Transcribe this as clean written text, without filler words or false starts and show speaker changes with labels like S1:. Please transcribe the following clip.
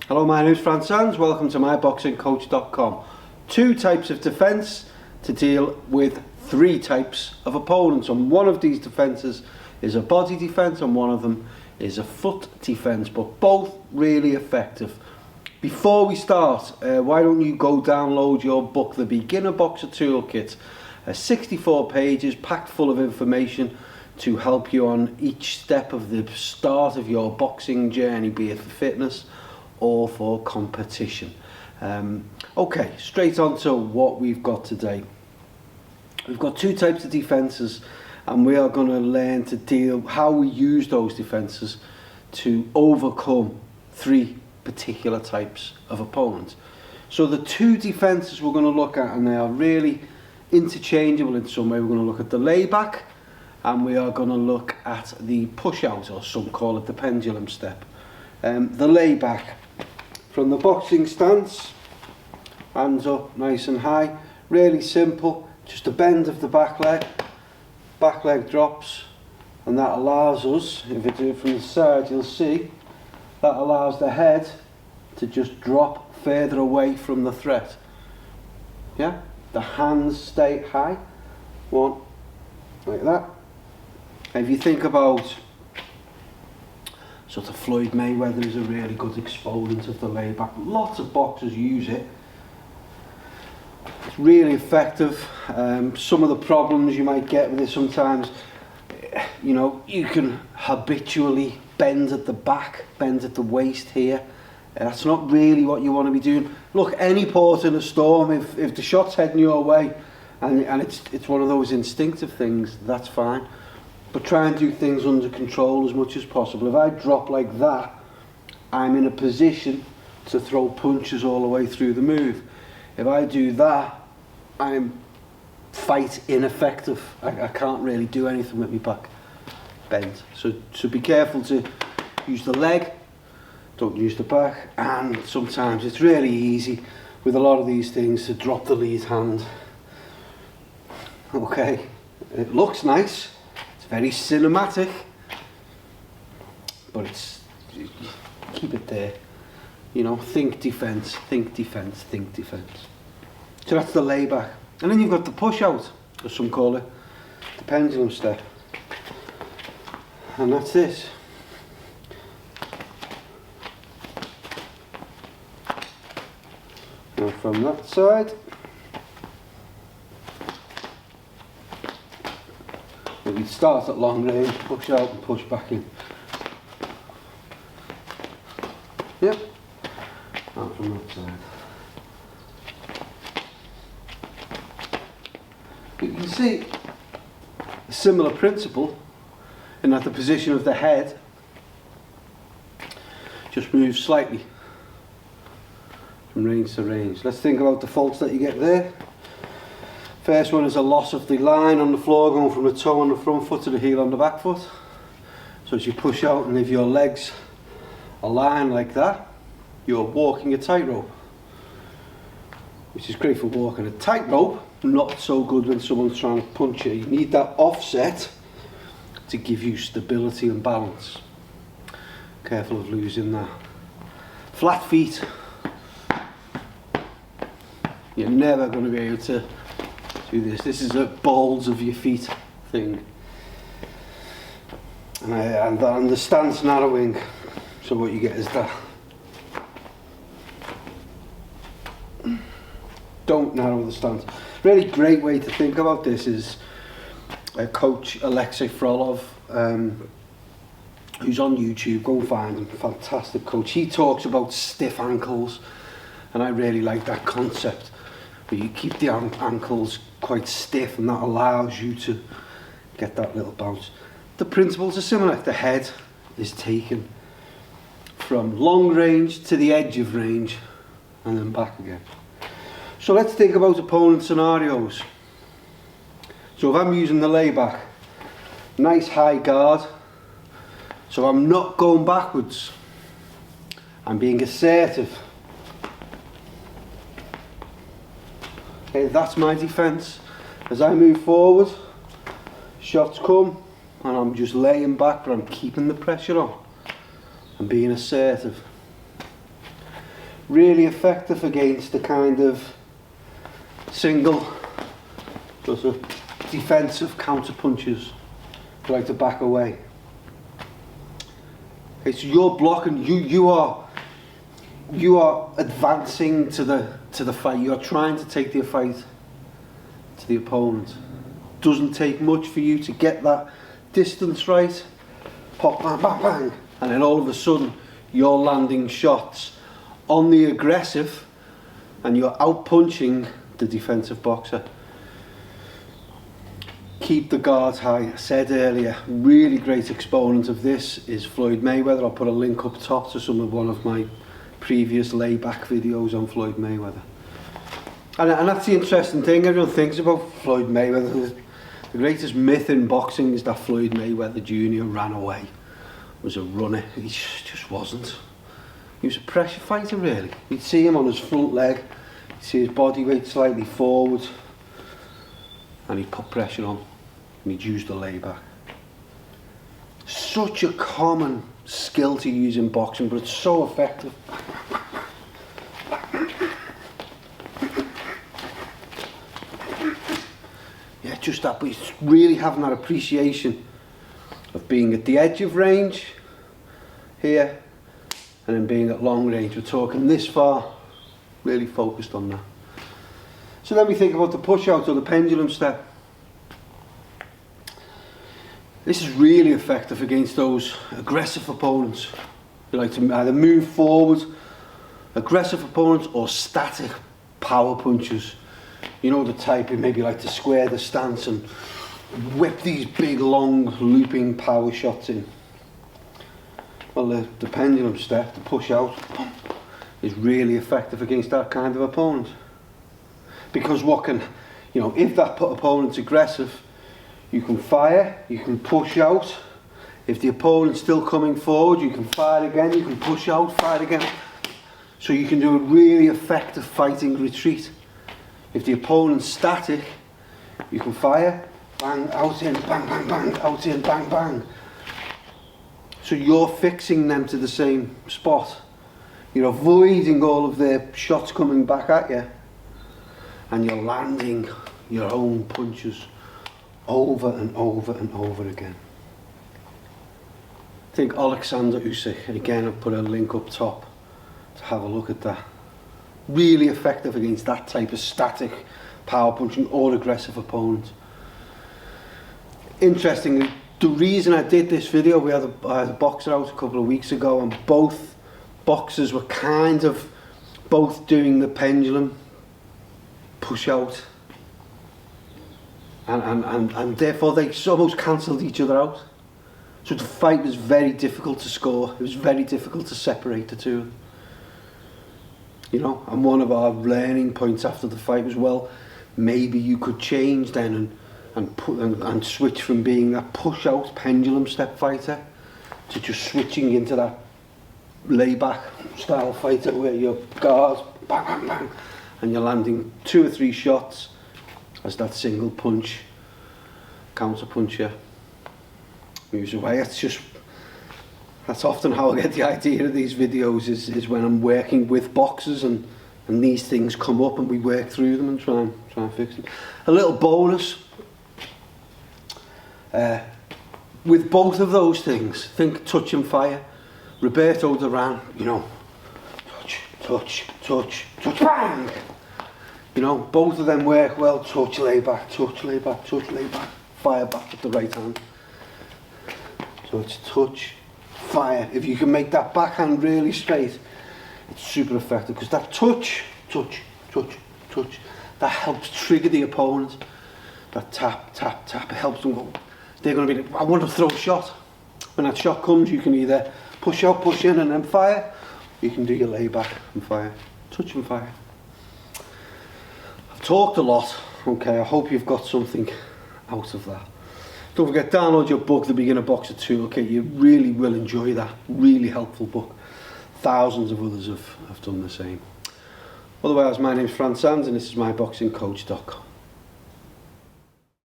S1: Hello, my name is Francis. Welcome to MyBoxingCoach.com. 2 types of defence to deal with 3 types of opponents, and one of these defences is a body defence and one of them is a foot defence, but both really effective. Before we start, why don't you go download your book, The Beginner Boxer Toolkit. 64 pages packed full of information to help you on each step of the start of your boxing journey, be it for fitness or for competition. Okay, straight on to what we've got today. We've got 2 types of defences, and we are going to learn to deal how we use those defences to overcome 3 particular types of opponents. So the 2 defences we're going to look at, and they are really interchangeable in some way. We're going to look at the layback, and we are going to look at the push out, or some call it the pendulum step. The layback, from the boxing stance, hands up nice and high, really simple, just a bend of the back leg drops, and that allows us, if I do it from the side, you'll see, that allows the head to just drop further away from the threat. Yeah, the hands stay high, 1, like that. If you think about sort of Floyd Mayweather is a really good exponent of the layback. Lots of boxers use it. It's really effective. Some of the problems you might get with it sometimes, you know, you can habitually bend at the back, bend at the waist here. That's not really what you want to be doing. Look, any port in a storm, if the shot's heading your way and it's one of those instinctive things, that's fine. But try and do things under control as much as possible. If I drop like that, I'm in a position to throw punches all the way through the move. If I do that, I'm fight ineffective. I can't really do anything with my back bent. So be careful to use the leg, don't use the back, and sometimes it's really easy with a lot of these things to drop the lead hand. Okay, it looks nice. Very cinematic, but keep it there. You know, think defence, think defence, think defence. So that's the layback. And then you've got the push out, as some call it, the pendulum step. And that's this. Now from that side, we start at long range, push out and push back in. Yep. And from that side. You can see a similar principle in that the position of the head just moves slightly from range to range. Let's think about the faults that you get there. First one is a loss of the line on the floor, going from the toe on the front foot to the heel on the back foot. So as you push out, and if your legs align like that, you're walking a tightrope, which is great for walking a tightrope, not so good when someone's trying to punch you. You need that offset to give you stability and balance. Careful of losing that. Flat feet, you're never going to be able to do this. This is a balls of your feet thing, and the stance narrowing, so what you get is that. Don't narrow the stance. Really great way to think about this is Coach Alexei Frolov, who's on YouTube. Go and find him, fantastic coach. He talks about stiff ankles, and I really like that concept. But you keep the ankles quite stiff, and that allows you to get that little bounce. The principles are similar. The head is taken from long range to the edge of range and then back again. So let's think about opponent scenarios. So if I'm using the layback, nice high guard, so I'm not going backwards, I'm being assertive. Okay, that's my defence. As I move forward, shots come, and I'm just laying back, but I'm keeping the pressure on. I'm being assertive. Really effective against the kind of single sort of defensive counter punches who like to back away. Okay, so you're blocking, you are advancing to the fight. You're trying to take the fight to the opponent. Doesn't take much for you to get that distance right. Pop, bang, bang, bang, and then all of a sudden you're landing shots on the aggressive and you're out punching the defensive boxer. Keep the guards high. I said earlier, really great exponent of this is Floyd Mayweather. I'll put a link up top to one of my previous layback videos on Floyd Mayweather. And that's the interesting thing. Everyone thinks about Floyd Mayweather. The greatest myth in boxing is that Floyd Mayweather Jr. ran away, was a runner. He just wasn't. He was a pressure fighter, really. You'd see him on his front leg, you'd see his body weight slightly forward, and he'd put pressure on, and he'd use the layback. Such a common skill to use in boxing, but it's so effective. Yeah, just that, but it's really having that appreciation of being at the edge of range here, and then being at long range. We're talking this far, really focused on that. So then we think about the push out or the pendulum step. This is really effective against those aggressive opponents who like to either move forward, aggressive opponents, or static power punchers. You know, the type who maybe like to square the stance and whip these big long looping power shots in. Well, the pendulum step, the push out, is really effective against that kind of opponent. Because if that opponent's aggressive, you can fire, you can push out. If the opponent's still coming forward, you can fire again, you can push out, fire again. So you can do a really effective fighting retreat. If the opponent's static, you can fire, bang, out in, bang, bang, bang, out in, bang, bang. So you're fixing them to the same spot. You're avoiding all of their shots coming back at you, and you're landing your own punches over and over and over again. I think Alexander Usyk, again I've put a link up top to have a look at that. Really effective against that type of static power punching or aggressive opponent. Interestingly, the reason I did this video, we had a boxer out a couple of weeks ago, and both boxers were kind of both doing the pendulum push out, and therefore they almost cancelled each other out. So the fight was very difficult to score. It was very difficult to separate the two. You know, and one of our learning points after the fight was, well, maybe you could change then and switch from being that push out pendulum step fighter to just switching into that layback style fighter where your guards bang bang bang and you're landing 2 or 3 shots as that single punch counter puncher moves away. That's often how I get the idea of these videos, is when I'm working with boxers and these things come up and we work through them and try and fix them. A little bonus, with both of those things, think touch and fire. Roberto Duran, you know, touch, touch, touch, touch, bang! You know, both of them work well. Touch, lay back, touch, lay back, touch, lay back, fire back with the right hand. So it's touch, fire. If you can make that backhand really straight, it's super effective, because that touch, touch, touch, touch, that helps trigger the opponent. That tap, tap, tap, it helps them go. They're going to be like, I want to throw a shot. When that shot comes, you can either push out, push in and then fire. You can do your layback and fire. Touch and fire. I've talked a lot. Okay, I hope you've got something out of that. Don't forget, download your book, The Beginner Boxer Toolkit. You really will enjoy that. Really helpful book. Thousands of others have done the same. Otherwise, my name's Fran Sands and this is MyBoxingCoach.com.